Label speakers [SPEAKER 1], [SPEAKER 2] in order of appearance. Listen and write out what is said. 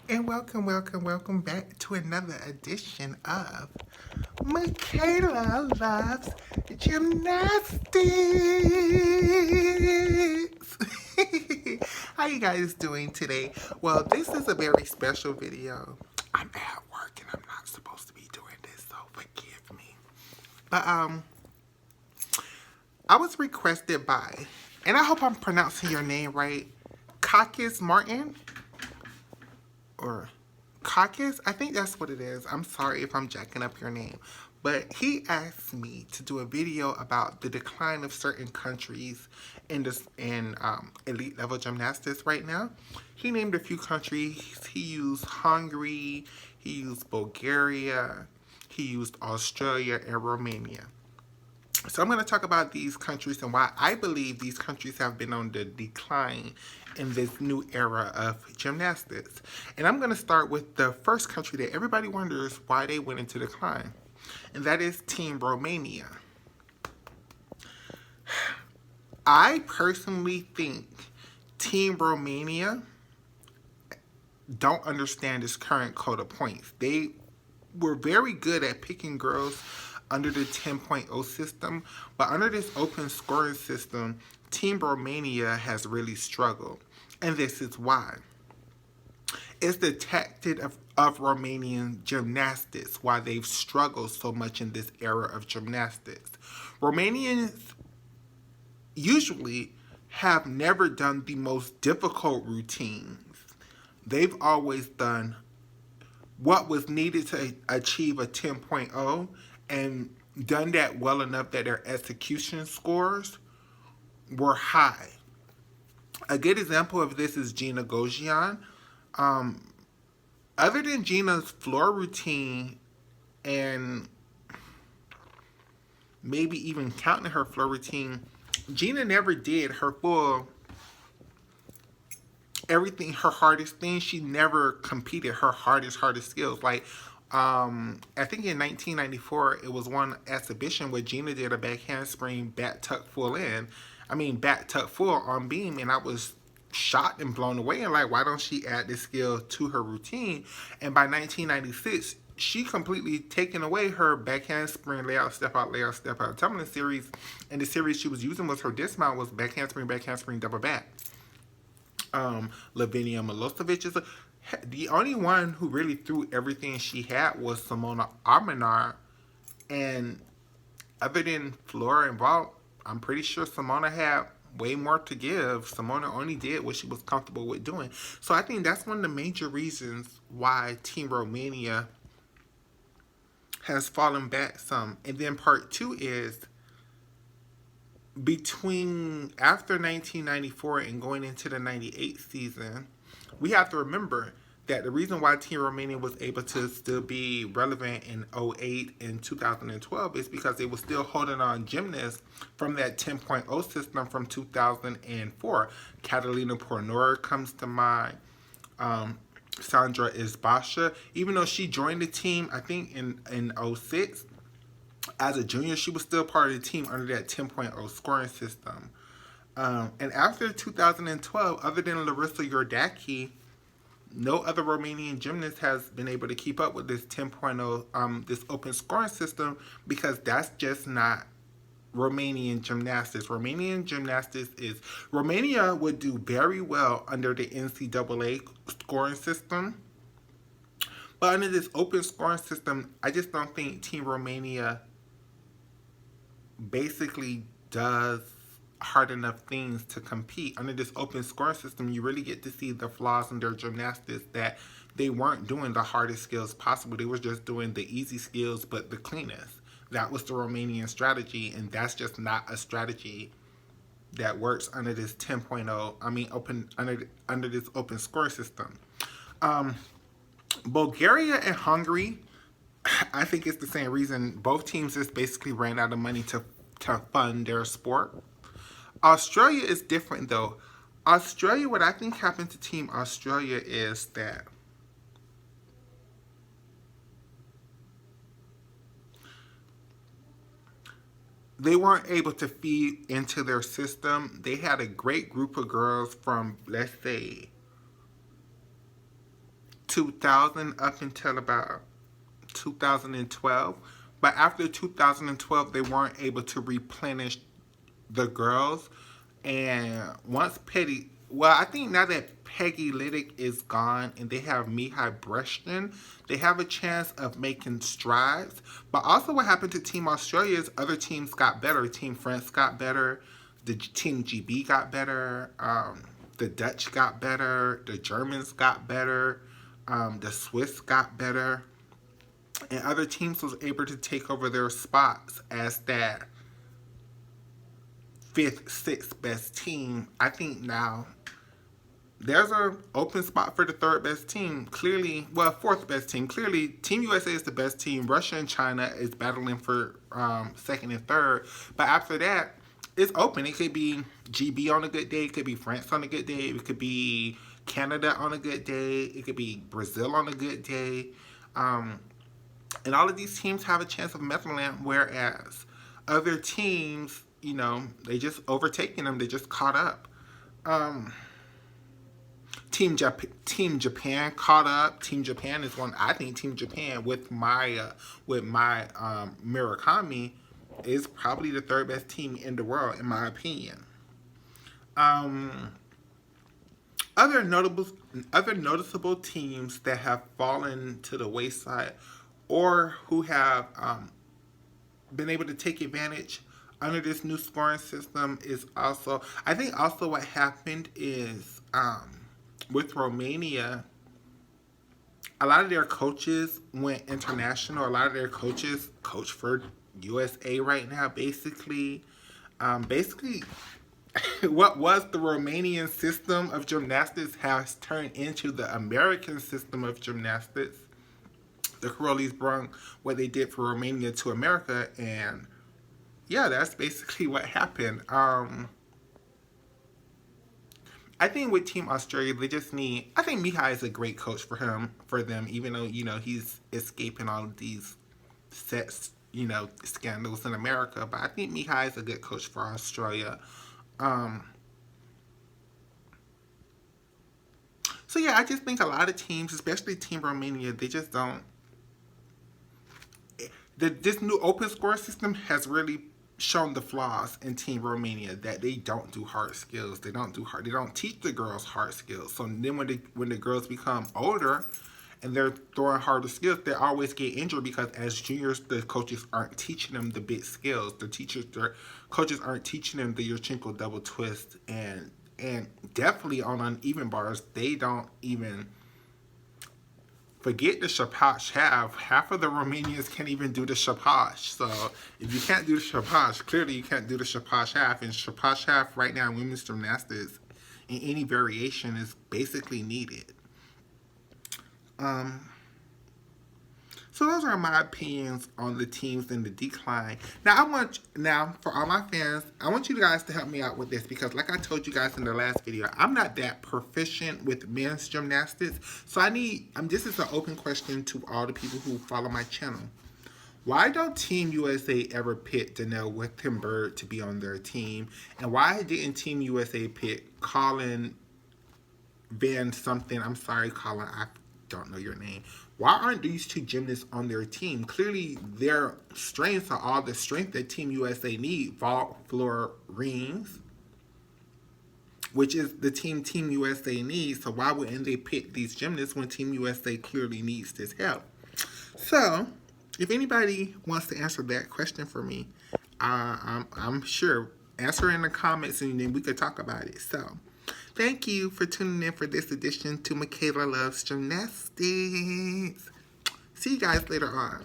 [SPEAKER 1] And welcome back to another edition of Michaela Loves Gymnastics. How you guys doing today? Well, this is a very special video. I'm at work and I'm not supposed to be doing this, so forgive me. But I was requested by, and I hope I'm pronouncing your name right, Cassius Martin. Or Caucus, I think that's what it is. I'm sorry if I'm jacking up your name. But he asked me to do a video about the decline of certain countries in elite level gymnastics right now. He named a few countries. He used Hungary, he used Bulgaria, he used Australia and Romania. So I'm going to talk about these countries and why I believe these countries have been on the decline in this new era of gymnastics. And I'm going to start with the first country that everybody wonders why they went into decline, and that is Team Romania. I personally think Team Romania don't understand this current code of points. They were very good at picking girls under the 10.0 system, but under this open scoring system, Team Romania has really struggled. And this is why. It's the tactic of Romanian gymnastics, why they've struggled so much in this era of gymnastics. Romanians usually have never done the most difficult routines. They've always done what was needed to achieve a 10.0 and done that well enough that their execution scores were high. A good example of this is Gina Gojian. Other than Gina's floor routine and maybe even counting her floor routine, Gina never did her full everything, her hardest thing. She never competed her hardest skills. Like, I think in 1994, it was one exhibition where Gina did a back handspring, back tuck full in. I mean, back tuck full on beam, and I was shocked and blown away. And like, why don't she add this skill to her routine? And by 1996, she completely taken away her back handspring, layout, step out. Some of the series, and the series she was using was her dismount was back handspring, double back. Lavinia Milosevic is the only one who really threw everything she had was Simona Armanar, and other than Flora and Vault, I'm pretty sure Simona had way more to give. Simona only did what she was comfortable with doing. So I think that's one of the major reasons why Team Romania has fallen back some. And then part two is between after 1994 and going into the 98 season, we have to remember that the reason why Team Romania was able to still be relevant in 08 and 2012 is because they were still holding on gymnasts from that 10.0 system from 2004. Catalina Pornora comes to mind. Sandra Isbasha, even though she joined the team, I think in 06, as a junior, she was still part of the team under that 10.0 scoring system. And after 2012, other than Larissa Yordaki, no other Romanian gymnast has been able to keep up with this 10.0, this open scoring system, because that's just not Romanian gymnastics. Romania would do very well under the NCAA scoring system. But under this open scoring system, I just don't think Team Romania basically does hard enough things to compete. Under this open scoring system, you really get to see the flaws in their gymnastics, that they weren't doing the hardest skills possible. They were just doing the easy skills, but the cleanest. That was the Romanian strategy, and that's just not a strategy that works under this 10.0, under this open scoring system. Bulgaria and Hungary, I think it's the same reason. Both teams just basically ran out of money to fund their sport. Australia is different though. Australia, what I think happened to Team Australia is that they weren't able to feed into their system. They had a great group of girls from, let's say, 2000 up until about 2012. But after 2012, they weren't able to replenish the girls. And once I think now that Peggy Liddick is gone and they have Mihai Breshton, they have a chance of making strides. But also what happened to Team Australia is other teams got better. Team France got better. The Team GB got better. The Dutch got better. The Germans got better. The Swiss got better. And other teams was able to take over their spots as that fifth, sixth best team. I think now there's an open spot for the third best team. Clearly, well, fourth best team. Clearly, Team USA is the best team. Russia and China is battling for second and third. But after that, it's open. It could be GB on a good day. It could be France on a good day. It could be Canada on a good day. It could be Brazil on a good day. And all of these teams have a chance of medaling, whereas other teams, you know, they just overtaking them. They just caught up. Team Japan caught up. Team Japan is one. I think Team Japan with my Murakami is probably the third best team in the world, in my opinion. Other noticeable teams that have fallen to the wayside, or who have been able to take advantage under this new scoring system, is also, I think also what happened is with Romania, a lot of their coaches went international. A lot of their coaches coach for USA right now, basically. What was the Romanian system of gymnastics has turned into the American system of gymnastics. The Karolis brought what they did for Romania to America, and yeah, that's basically what happened. I think with Team Australia, they just need. I think Mihai is a great coach for them, even though he's escaping all of these sex scandals in America. But I think Mihai is a good coach for Australia. So yeah, I just think a lot of teams, especially Team Romania, they just don't. This new open score system has really shown the flaws in Team Romania, that they don't do hard skills. They don't teach the girls hard skills. So then when the girls become older and they're throwing harder skills, they always get injured because as juniors, the coaches aren't teaching them the big skills. The coaches aren't teaching them the Yurchenko double twist, and definitely on uneven bars, they don't even. Forget the shapash half. Half of the Romanians can't even do the shapash. So if you can't do the shapash, clearly you can't do the shapash half. And shapash half right now in women's gymnastics, in any variation, is basically needed. So those are my opinions on the teams in the decline. Now for all my fans, I want you guys to help me out with this, because like I told you guys in the last video, I'm not that proficient with men's gymnastics. So this is an open question to all the people who follow my channel. Why don't Team USA ever pick Danielle Wittenberg to be on their team? And why didn't Team USA pick Colin Van something? I'm sorry, Colin, I don't know your name. Why aren't these two gymnasts on their team? Clearly, their strengths are all the strength that Team USA need. Vault, floor, rings, which is the Team USA needs. So why wouldn't they pick these gymnasts when Team USA clearly needs this help? So, if anybody wants to answer that question for me, I'm sure. Answer in the comments and then we could talk about it. So, thank you for tuning in for this edition to Michaela Loves Gymnastics. See you guys later on.